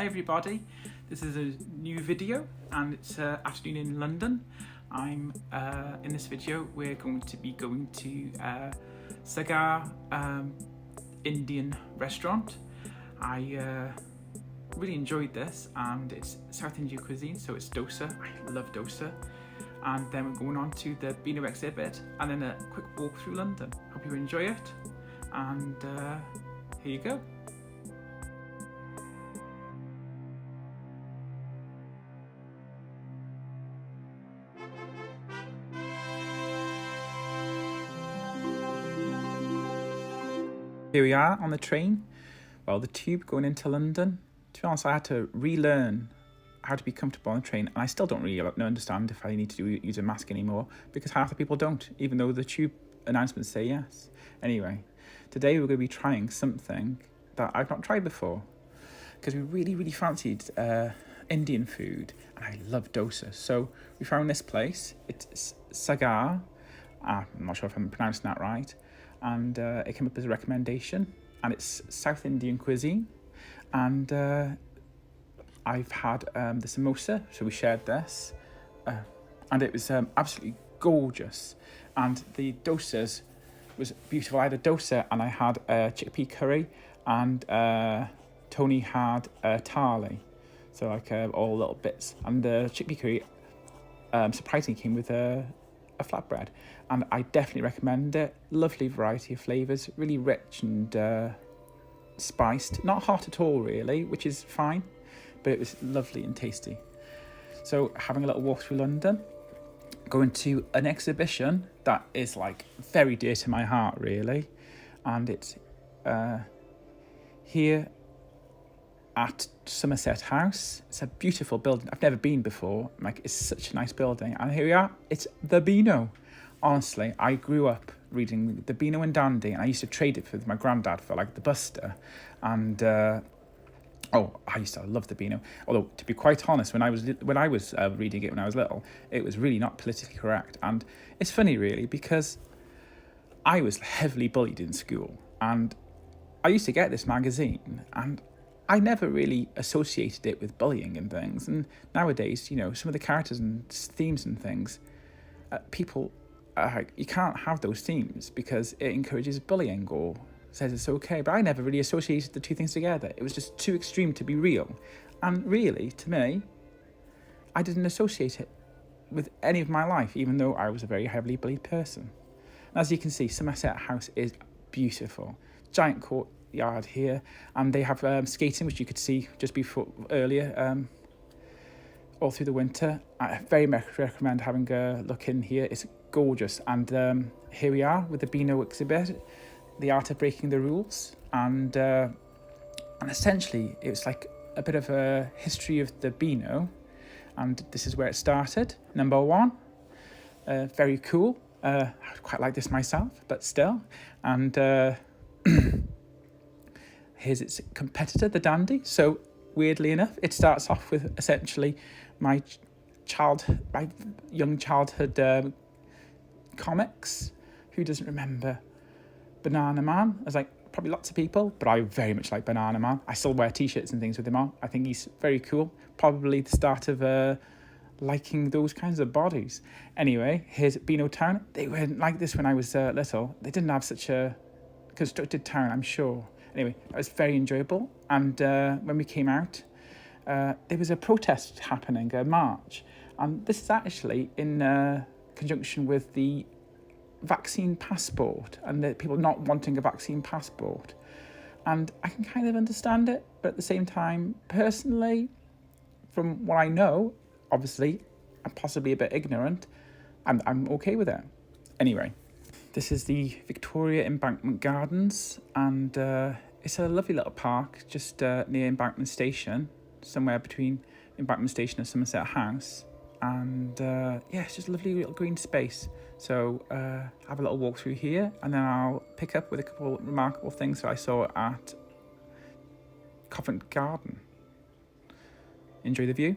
Hi everybody, this is a new video and it's afternoon in London. I'm in this video we're going to be going to Sagar Indian restaurant. I really enjoyed this and it's South Indian cuisine, so it's dosa. I love dosa. And then we're going on to the Beano exhibit and then a quick walk through London. Hope you enjoy it and here you go. Here we are on the train, well, the tube going into London. To be honest, I had to relearn how to be comfortable on the train, and I still don't really understand if I need to use a mask anymore, because half the people don't, even though the tube announcements say yes. Anyway, today we're going to be trying something that I've not tried before, because we really fancied Indian food, and I love dosa. So we found this place. It's Sagar. I'm not sure if I'm pronouncing that right. And it came up as a recommendation, and it's South Indian cuisine. And I've had the samosa, so we shared this, and it was absolutely gorgeous. And the dosas was beautiful. I had a dosa and I had a chickpea curry, and Tony had a thali, so like all little bits. And the chickpea curry surprisingly came with a flatbread, and I definitely recommend it. Lovely variety of flavours, really rich and spiced, not hot at all really, which is fine, but it was lovely and tasty. So having a little walk through London, going to an exhibition that is like very dear to my heart really, and it's here at Somerset House. It's a beautiful building. I've never been before. Like, it's such a nice building. And here we are. It's the Beano. Honestly, I grew up reading the Beano and Dandy, and I used to trade it with my granddad for like the Buster. And I used to love the Beano. Although, to be quite honest, when I was reading it when I was little, it was really not politically correct. And it's funny really, because I was heavily bullied in school, and I used to get this magazine, and I never really associated it with bullying and things. And nowadays, you know, some of the characters and themes and things, people, you can't have those themes because it encourages bullying or says it's okay. But I never really associated the two things together. It was just too extreme to be real. And really, to me, I didn't associate it with any of my life, even though I was a very heavily bullied person. And as you can see, Somerset House is beautiful. Giant courtyard here, and they have skating, which you could see just before earlier, all through the winter. I very much recommend having a look in here. It's gorgeous. And here we are with the Beano exhibit, the art of breaking the rules, and essentially it's like a bit of a history of the Beano, and this is where it started. Number one, very cool. I quite like this myself, but still. And here's its competitor, the Dandy. So weirdly enough, it starts off with essentially my young childhood comics. Who doesn't remember Banana Man? There's like probably lots of people, but I very much like Banana Man. I still wear t-shirts and things with him on. I think he's very cool. Probably the start of liking those kinds of bodies. Anyway, here's Beano Town. They weren't like this when I was little. They didn't have such a constructed town, I'm sure. Anyway, it was very enjoyable. And when we came out, there was a protest happening, a march. And this is actually in conjunction with the vaccine passport and the people not wanting a vaccine passport. And I can kind of understand it, but at the same time, personally, from what I know, obviously, I'm possibly a bit ignorant, I'm okay with it. Anyway, this is the Victoria Embankment Gardens, and it's a lovely little park just near Embankment Station, somewhere between Embankment Station and Somerset House. And it's just a lovely little green space. So have a little walk through here, and then I'll pick up with a couple of remarkable things that I saw at Covent Garden. Enjoy the view.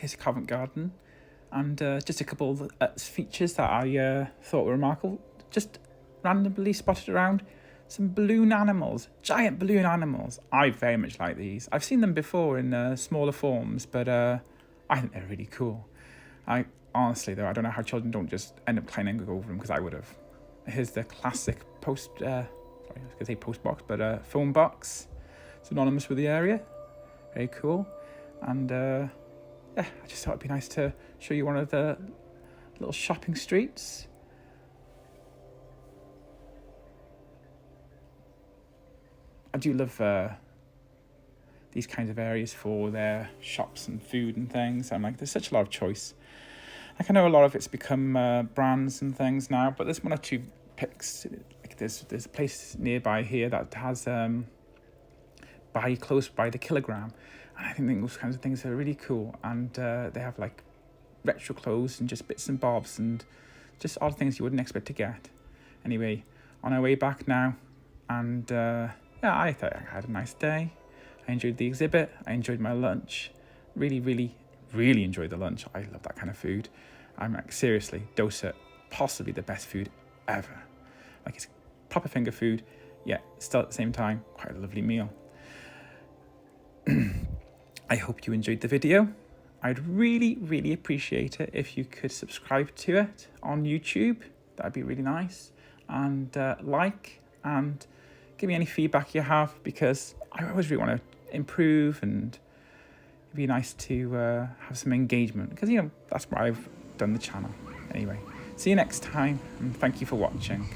here's Covent Garden, and just a couple of features that I thought were remarkable. Just randomly spotted around some balloon animals, giant balloon animals. I very much like these. I've seen them before in smaller forms, but I think they're really cool. I honestly though, I don't know how children don't just end up climbing over them, because I would have. Here's the classic post box, but phone box. It's synonymous with the area. Very cool. And yeah, I just thought it'd be nice to show you one of the little shopping streets. I do love these kinds of areas for their shops and food and things. I'm like, there's such a lot of choice. Like, I know a lot of it's become brands and things now, but there's one or two picks. Like there's a place nearby here that has close by the kilogram, and I think those kinds of things are really cool. And they have like retro clothes and just bits and bobs and just odd things you wouldn't expect to get. Anyway, on our way back now, and yeah, I thought I had a nice day. I enjoyed the exhibit. I enjoyed my lunch. Really, really, really enjoyed the lunch. I love that kind of food. I'm like, seriously, dosa, possibly the best food ever. Like, it's proper finger food, yet still at the same time, quite a lovely meal. I hope you enjoyed the video. I'd really, really appreciate it if you could subscribe to it on YouTube. That'd be really nice. And like and give me any feedback you have, because I always really want to improve, and it'd be nice to have some engagement, because, you know, that's why I've done the channel. Anyway, see you next time, and thank you for watching.